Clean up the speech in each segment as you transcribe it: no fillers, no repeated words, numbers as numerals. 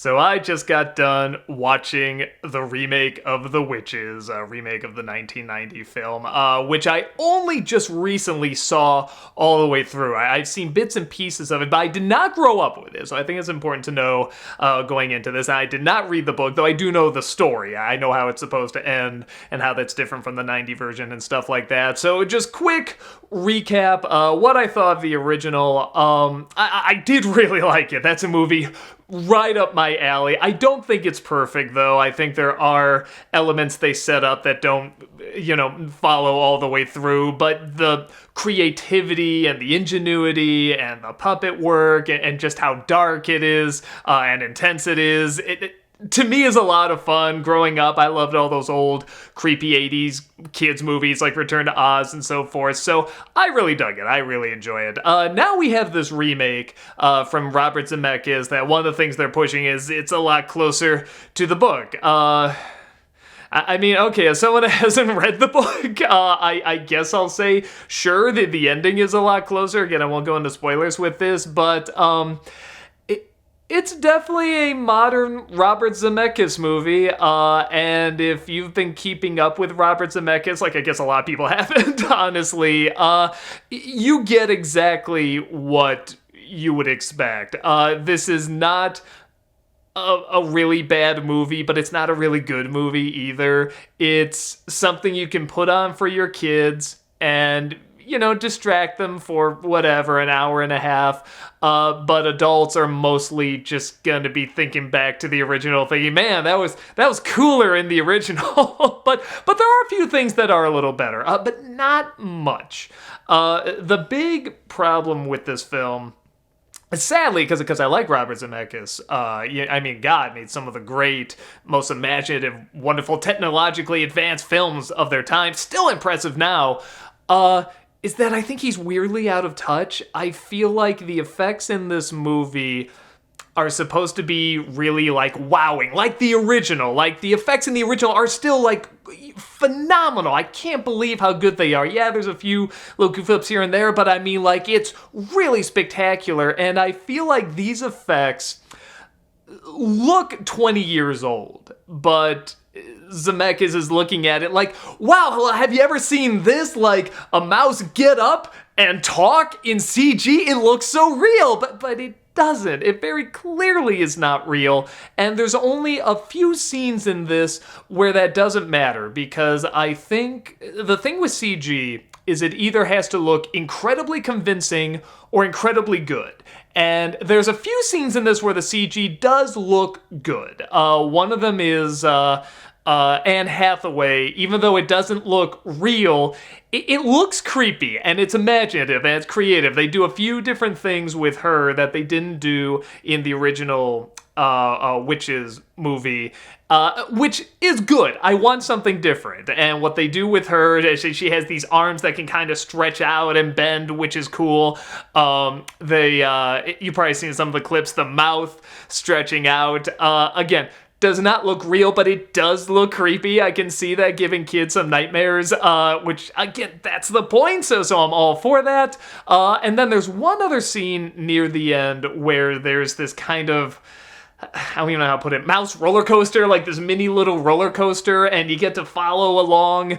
So I just got done watching the remake of The Witches, a remake of the 1990 film, which I only just recently saw all the way through. I've seen bits and pieces of it, but I did not grow up with it, so I think it's important to know going into this. And I did not read the book, though I do know the story. I know how it's supposed to end and how that's different from the 90 version and stuff like that. So just quick recap, what I thought of the original. I did really like it. That's a movie right up my alley. I don't think it's perfect, though. I think there are elements they set up that don't, follow all the way through, but the creativity and the ingenuity and the puppet work and just how dark it is and intense it is, to me is a lot of fun. Growing up, I loved all those old creepy 80s kids movies like Return to Oz and so forth, so I really dug it. I really enjoy it. Now we have this remake from Robert Zemeckis that one of the things they're pushing is it's a lot closer to the book. I mean, okay, as someone that hasn't read the book, I guess I'll say, sure, the ending is a lot closer. Again, I won't go into spoilers with this, but it's definitely a modern Robert Zemeckis movie, and if you've been keeping up with Robert Zemeckis, like I guess a lot of people haven't, honestly, you get exactly what you would expect. This is not a really bad movie, but it's not a really good movie either. It's something you can put on for your kids and distract them for whatever, an hour and a half. But adults are mostly just going to be thinking back to the original, thinking, man, that was cooler in the original. but there are a few things that are a little better, but not much. The big problem with this film, sadly, because I like Robert Zemeckis, God made some of the great, most imaginative, wonderful, technologically advanced films of their time, still impressive now, is that I think he's weirdly out of touch. I feel like the effects in this movie are supposed to be really, wowing, like the original. Like, the effects in the original are still, phenomenal. I can't believe how good they are. Yeah, there's a few little goof ups here and there, but I mean, it's really spectacular, and I feel like these effects look 20 years old, but Zemeckis is looking at it like, wow, have you ever seen this? Like, a mouse get up and talk in CG? It looks so real, but it doesn't. It very clearly is not real, and there's only a few scenes in this where that doesn't matter, because I think the thing with CG is it either has to look incredibly convincing or incredibly good. And there's a few scenes in this where the CG does look good. One of them is Anne Hathaway. Even though it doesn't look real, it looks creepy, and it's imaginative, and it's creative. They do a few different things with her that they didn't do in the original Witches movie, which is good. I want something different. And what they do with her, she has these arms that can kind of stretch out and bend, which is cool. You've probably seen some of the clips, the mouth stretching out. Again, does not look real, but it does look creepy. I can see that giving kids some nightmares, which, again, that's the point, so I'm all for that. And then there's one other scene near the end where there's this kind of, I don't even know how to put it, mouse roller coaster, like this mini little roller coaster, and you get to follow along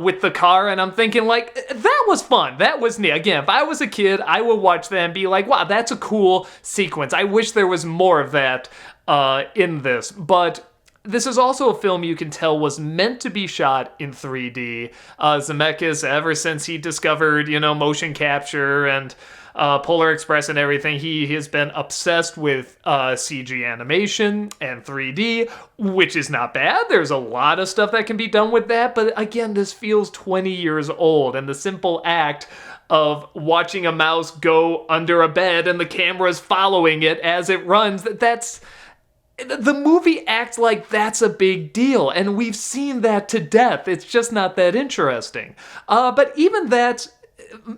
with the car, and I'm thinking, that was fun. That was neat. Again, if I was a kid, I would watch that and be like, wow, that's a cool sequence. I wish there was more of that in this. But this is also a film you can tell was meant to be shot in 3D. Zemeckis, ever since he discovered, motion capture and Polar Express and everything, he has been obsessed with CG animation and 3D, which is not bad. There's a lot of stuff that can be done with that, but again, this feels 20 years old, and the simple act of watching a mouse go under a bed and the camera's following it as it runs, the movie acts like that's a big deal, and we've seen that to death. It's just not that interesting. But even that's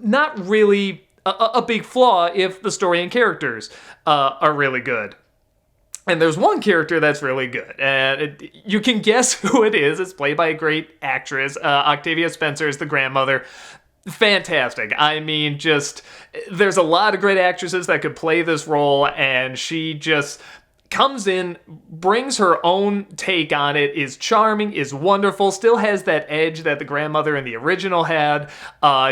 not really a big flaw if the story and characters are really good. And there's one character that's really good, and you can guess who it is. It's played by a great actress. Octavia Spencer is the grandmother. Fantastic. I mean, there's a lot of great actresses that could play this role, and she just comes in, brings her own take on it, is charming, is wonderful, still has that edge that the grandmother in the original had,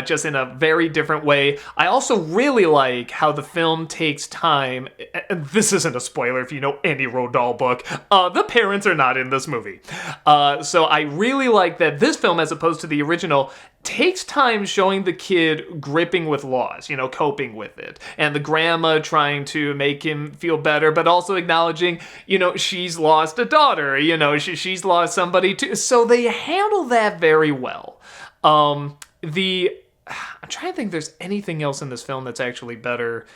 just in a very different way. I also really like how the film takes time, and this isn't a spoiler if you know any Roald Dahl book, the parents are not in this movie. So I really like that this film, as opposed to the original, takes time showing the kid gripping with loss, coping with it. And the grandma trying to make him feel better, but also acknowledging, she's lost a daughter, she's lost somebody too. So they handle that very well. I'm trying to think if there's anything else in this film that's actually better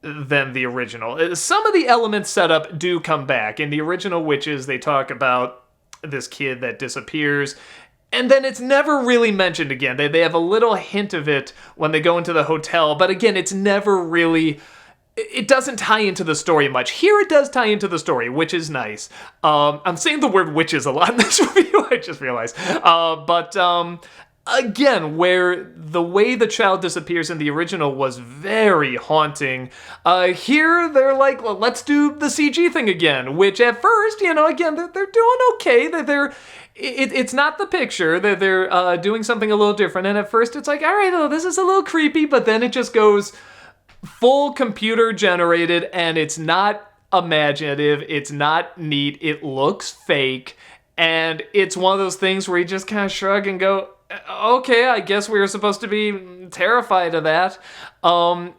than the original. Some of the elements set up do come back. In the original Witches, they talk about this kid that disappears, and then it's never really mentioned again. They have a little hint of it when they go into the hotel, but again, it's never really... It doesn't tie into the story much. Here it does tie into the story, which is nice. I'm saying the word witches a lot in this review, I just realized. Again, where the way the child disappears in the original was very haunting, here they're like, well, let's do the CG thing again, which at first, again, they're doing okay. It's not the picture. They're doing something a little different, and at first it's like, all right, well, this is a little creepy, but then it just goes full computer generated, and it's not imaginative, it's not neat, it looks fake, and it's one of those things where you just kind of shrug and go, okay, I guess we were supposed to be terrified of that. And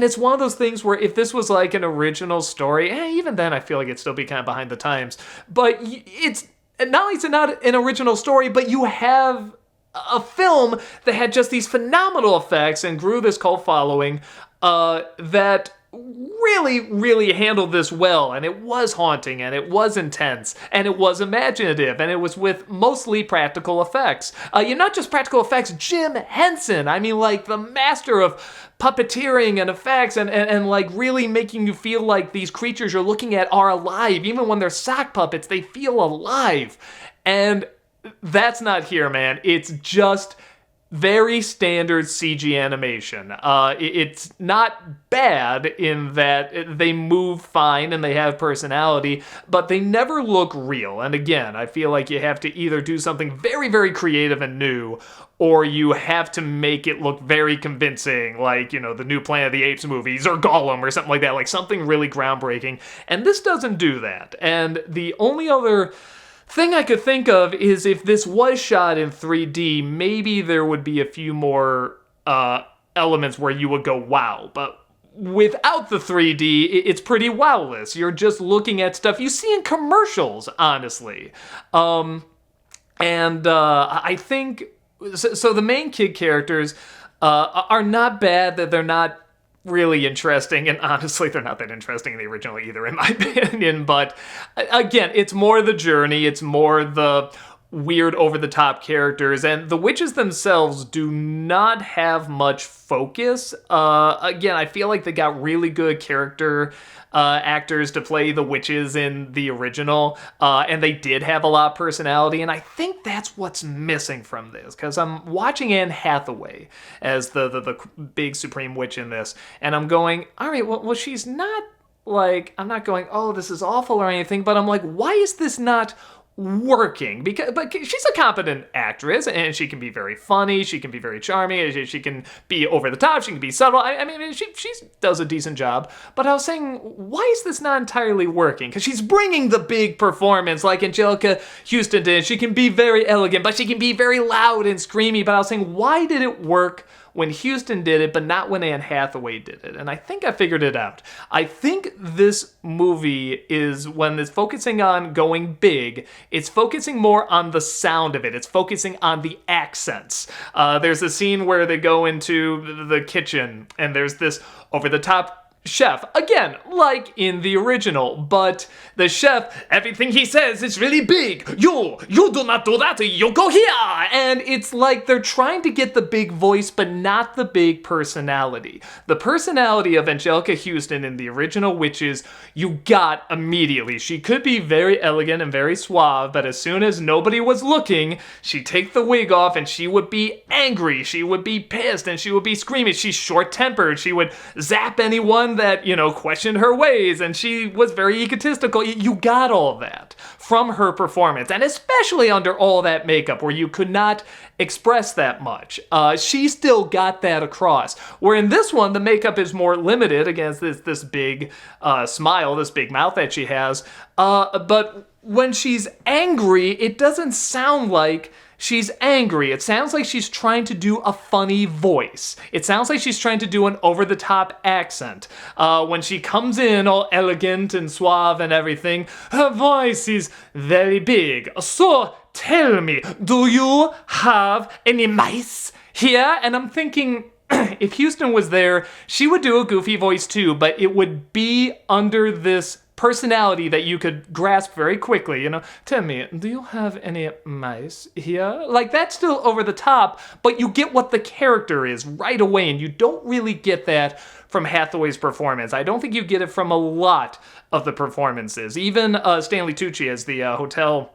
it's one of those things where if this was like an original story, even then I feel like it'd still be kind of behind the times. But it's not only is it not an original story, but you have a film that had just these phenomenal effects and grew this cult following that really, really handled this well, and it was haunting, and it was intense, and it was imaginative, and it was with mostly practical effects. Not just practical effects, Jim Henson, I mean, like, the master of puppeteering and effects, and like, really making you feel like these creatures you're looking at are alive. Even when they're sock puppets, they feel alive. And that's not here, man. It's just very standard CG animation. It's not bad in that they move fine and they have personality, but they never look real. And again, I feel like you have to either do something very, very creative and new, or you have to make it look very convincing, like, the new Planet of the Apes movies, or Gollum, or something like that, like something really groundbreaking. And this doesn't do that. And the only other thing I could think of is if this was shot in 3D, maybe there would be a few more elements where you would go, wow. But without the 3D, it's pretty wowless. You're just looking at stuff you see in commercials, honestly. I think... So the main kid characters are not bad, that they're not really interesting, and honestly, they're not that interesting in the original either, in my opinion, but again, it's more the journey, it's more the weird over-the-top characters, and the witches themselves do not have much focus. Again, I feel like they got really good character actors to play the witches in the original, and they did have a lot of personality, and I think that's what's missing from this, because I'm watching Anne Hathaway as the big supreme witch in this, and I'm going, all right, well she's not, like, I'm not going, oh, this is awful or anything, but I'm like, why is this not working? But she's a competent actress, and she can be very funny, she can be very charming, she can be over the top, she can be subtle. I mean, she does a decent job. But I was saying, why is this not entirely working? Because she's bringing the big performance like Angelica Houston did. She can be very elegant, but she can be very loud and screamy. But I was saying, why did it work when Houston did it, but not when Anne Hathaway did it? And I think I figured it out. I think this movie is, when it's focusing on going big, it's focusing more on the sound of it. It's focusing on the accents. There's a scene where they go into the kitchen, and there's this over-the-top chef, again, like in the original, but the chef, everything he says is really big. You do not do that, you go here. And it's like they're trying to get the big voice, but not the big personality. The personality of Angelica Houston in the original Witches, you got immediately. She could be very elegant and very suave, but as soon as nobody was looking, she'd take the wig off and she would be angry, she would be pissed, and she would be screaming. She's short-tempered, she would zap anyone one that, questioned her ways, and she was very egotistical. You got all that from her performance, and especially under all that makeup where you could not express that much. She still got that across. Where in this one, the makeup is more limited against this big smile, this big mouth that she has. But when she's angry, it doesn't sound like she's angry. It sounds like she's trying to do a funny voice. It sounds like she's trying to do an over-the-top accent. When she comes in all elegant and suave and everything, her voice is very big. So, tell me, do you have any mice here? And I'm thinking, if Houston was there, she would do a goofy voice too, but it would be under this personality that you could grasp very quickly, Tell me, do you have any mice here? Like, that's still over the top, but you get what the character is right away, and you don't really get that from Hathaway's performance. I don't think you get it from a lot of the performances. Even Stanley Tucci as the hotel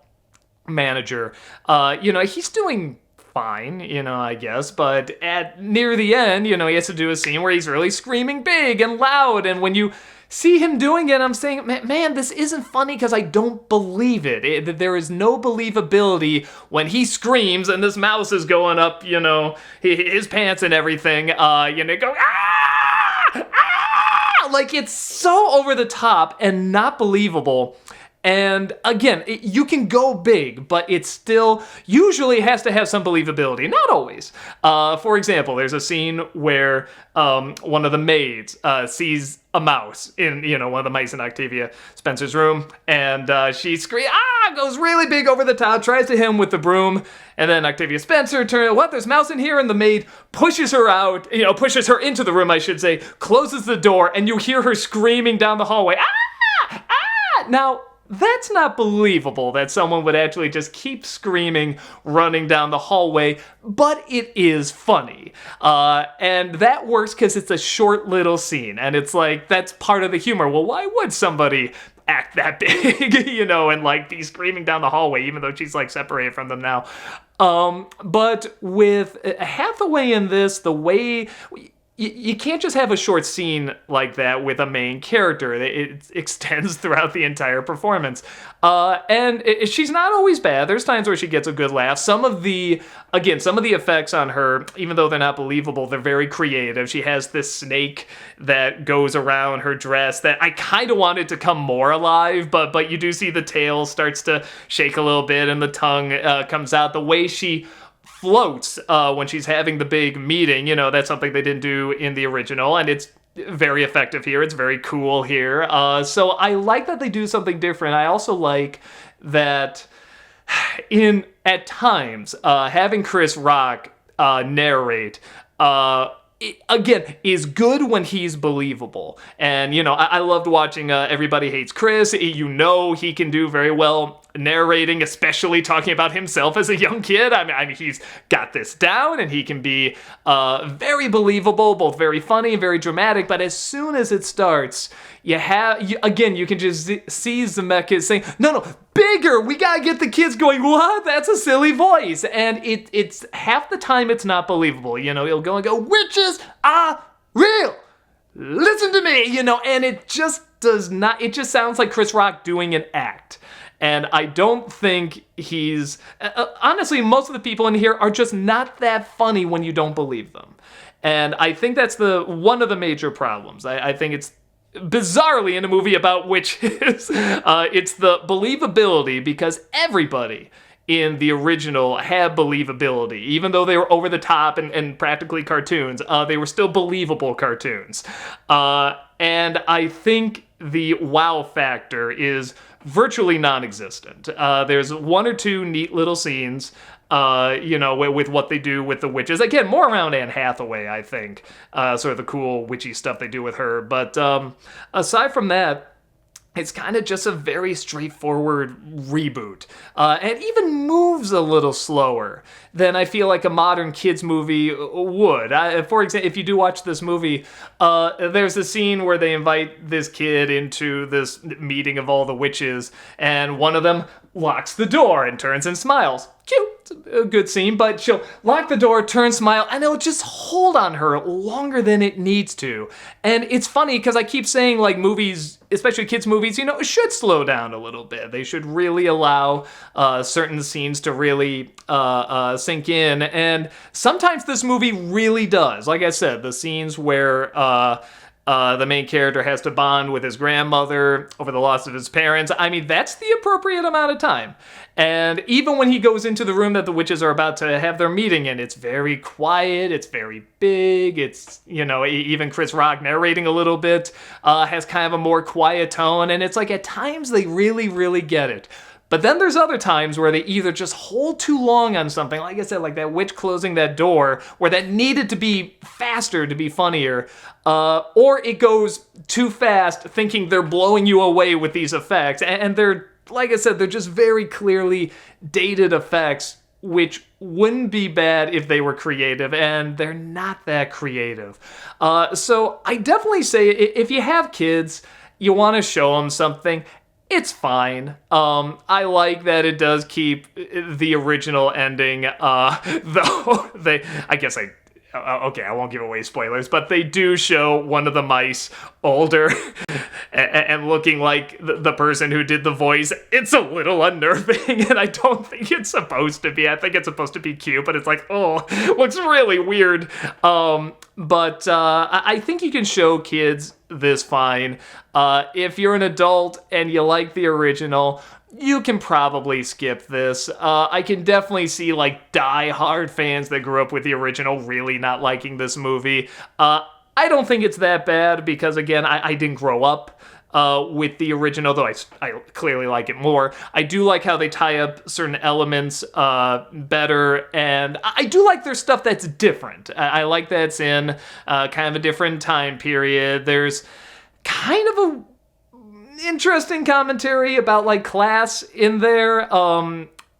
manager, he's doing fine, I guess, but at near the end, he has to do a scene where he's really screaming big and loud, and when you see him doing it, I'm saying, man, this isn't funny because I don't believe it. There is no believability when he screams and this mouse is going up, his pants and everything, going, ah! Ah! Like, it's so over the top and not believable. And again, you can go big, but it still usually has to have some believability. Not always. For example, there's a scene where one of the maids sees a mouse in, one of the mice in Octavia Spencer's room, and she screams, goes really big over the top, tries to hit him with the broom, and then Octavia Spencer turns, what, there's mouse in here? And the maid pushes her out, pushes her into the room, I should say, closes the door, and you hear her screaming down the hallway, ah! Ah! Now, that's not believable that someone would actually just keep screaming, running down the hallway, but it is funny. And that works because it's a short little scene, and it's like, that's part of the humor. Well, why would somebody act that big, and like be screaming down the hallway, even though she's like separated from them now? But with Hathaway in this, the way... You can't just have a short scene like that with a main character. It extends throughout the entire performance. And she's not always bad. There's times where she gets a good laugh. Some of the effects on her, even though they're not believable, they're very creative. She has this snake that goes around her dress that I kind of wanted to come more alive, but you do see the tail starts to shake a little bit and the tongue comes out. The way she floats when she's having the big meeting, that's something they didn't do in the original, and it's very effective here. It's very cool here. So I like that they do something different. I also like that at times having Chris Rock narrate again, is good when he's believable. And, I loved watching Everybody Hates Chris. He can do very well narrating, especially talking about himself as a young kid. I mean, he's got this down, and he can be very believable, both very funny and very dramatic. But as soon as it starts, you can just see Zemeckis saying, no, bigger, we gotta get the kids going, what? That's a silly voice. And it's half the time it's not believable. He'll go and go, witches are real. Listen to me, and it just does not, it just sounds like Chris Rock doing an act. And I don't think he's... honestly, most of the people in here are just not that funny when you don't believe them. And I think that's one of the major problems. I think it's bizarrely in a movie about witches. It's the believability, because everybody in the original had believability. Even though they were over the top and practically cartoons, they were still believable cartoons. And I think the wow factor is virtually non-existent. There's one or two neat little scenes, with what they do with the witches. Again, more around Anne Hathaway, I think. Sort of the cool witchy stuff they do with her. But aside from that, it's kind of just a very straightforward reboot. And even moves a little slower than I feel like a modern kids movie would. For example, if you do watch this movie, there's a scene where they invite this kid into this meeting of all the witches, and one of them locks the door and turns and smiles. Cute. a good scene, but she'll lock the door, turn, smile, and it'll just hold on her longer than it needs to. And it's funny because I keep saying like movies, especially kids movies, should slow down a little bit. They should really allow certain scenes to really sink in. And sometimes this movie really does. Like I said, the scenes where the main character has to bond with his grandmother over the loss of his parents. I mean, that's the appropriate amount of time. And even when he goes into the room that the witches are about to have their meeting in, it's very quiet, it's very big, it's, even Chris Rock narrating a little bit has kind of a more quiet tone, and it's like at times they really, really get it. But then there's other times where they either just hold too long on something, like I said, like that witch closing that door, where that needed to be faster to be funnier, or it goes too fast, thinking they're blowing you away with these effects, and they're, like I said, they're just very clearly dated effects, which wouldn't be bad if they were creative, and they're not that creative. So I definitely say if you have kids, you want to show them something, it's fine. I like that it does keep the original ending, though I won't give away spoilers, but they do show one of the mice older and looking like the person who did the voice. It's a little unnerving, and I don't think it's supposed to be. I think it's supposed to be cute, but it's like, looks really weird. But I think you can show kids this fine. If you're an adult and you like the original, you can probably skip this. I can definitely see like die-hard fans that grew up with the original really not liking this movie. I don't think it's that bad because, again, I didn't grow up with the original, though I clearly like it more. I do like how they tie up certain elements better, and I do like their stuff that's different. I like that it's in kind of a different time period. There's kind of a interesting commentary about like class in there,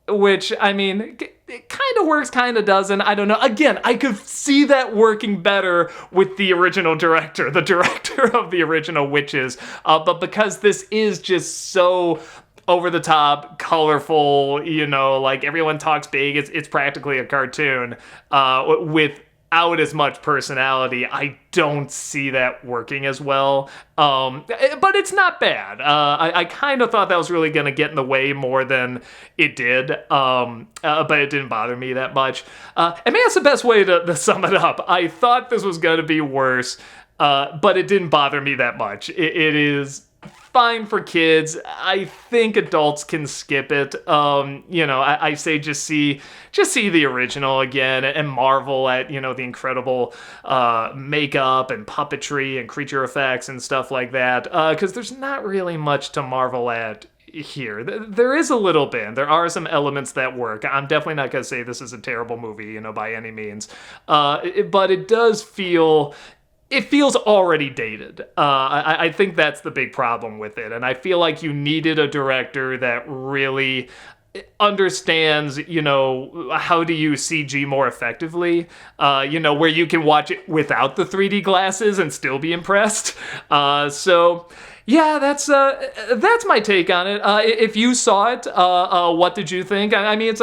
which, I mean, it kind of works, kind of doesn't. I don't know. Again, I could see that working better with the original director, the director of the original Witches. But because this is just so over the top, colorful, like everyone talks big, it's practically a cartoon, without as much personality, I don't see that working as well. But it's not bad. I kind of thought that was really going to get in the way more than it did. But it didn't bother me that much. And maybe that's the best way to sum it up. I thought this was going to be worse, but it didn't bother me that much. It is fine for kids. I think adults can skip it. I say just see the original again and marvel at, the incredible makeup and puppetry and creature effects and stuff like that. Because there's not really much to marvel at here. There is a little bit. There are some elements that work. I'm definitely not going to say this is a terrible movie, by any means. But it does feel... It feels already dated. I think that's the big problem with it. And I feel like you needed a director that really understands, how to use CG more effectively, where you can watch it without the 3D glasses and still be impressed. So... yeah, that's my take on it. If you saw it, what did you think? I mean,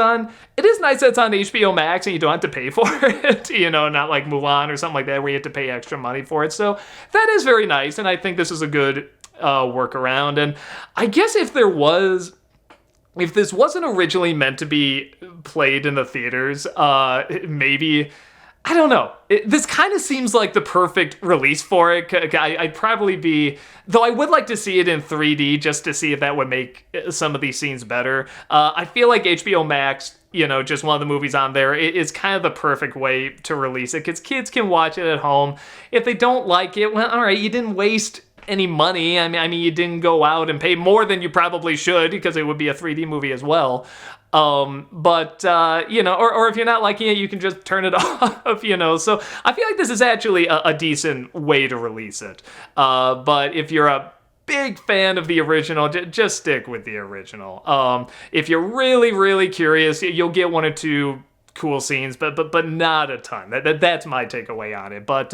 it is nice that it's on HBO Max and you don't have to pay for it, not like Mulan or something like that where you have to pay extra money for it. So that is very nice, and I think this is a good workaround. And I guess if this wasn't originally meant to be played in the theaters, maybe... I don't know. This kind of seems like the perfect release for it. I'd probably be... Though I would like to see it in 3D just to see if that would make some of these scenes better. I feel like HBO Max, just one of the movies on there, is kind of the perfect way to release it. Because kids can watch it at home. If they don't like it, well, all right, you didn't waste any money. I mean, you didn't go out and pay more than you probably should because it would be a 3D movie as well. Or if you're not liking it, you can just turn it off, So I feel like this is actually a decent way to release it. But if you're a big fan of the original, just stick with the original. If you're really, really curious, you'll get one or two cool scenes, but not a ton. That's my takeaway on it. But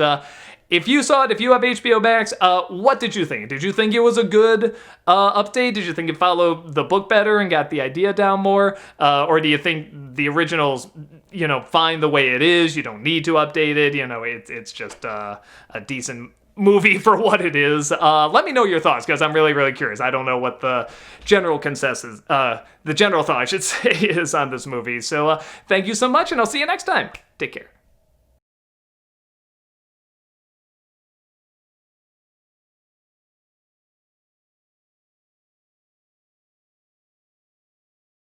if you saw it, if you have HBO Max, what did you think? Did you think it was a good update? Did you think it followed the book better and got the idea down more? Or do you think the original's, fine the way it is? You don't need to update it. It's just a decent movie for what it is. Let me know your thoughts, because I'm really, really curious. I don't know what the general consensus, the general thought, I should say, is on this movie. So thank you so much, and I'll see you next time. Take care.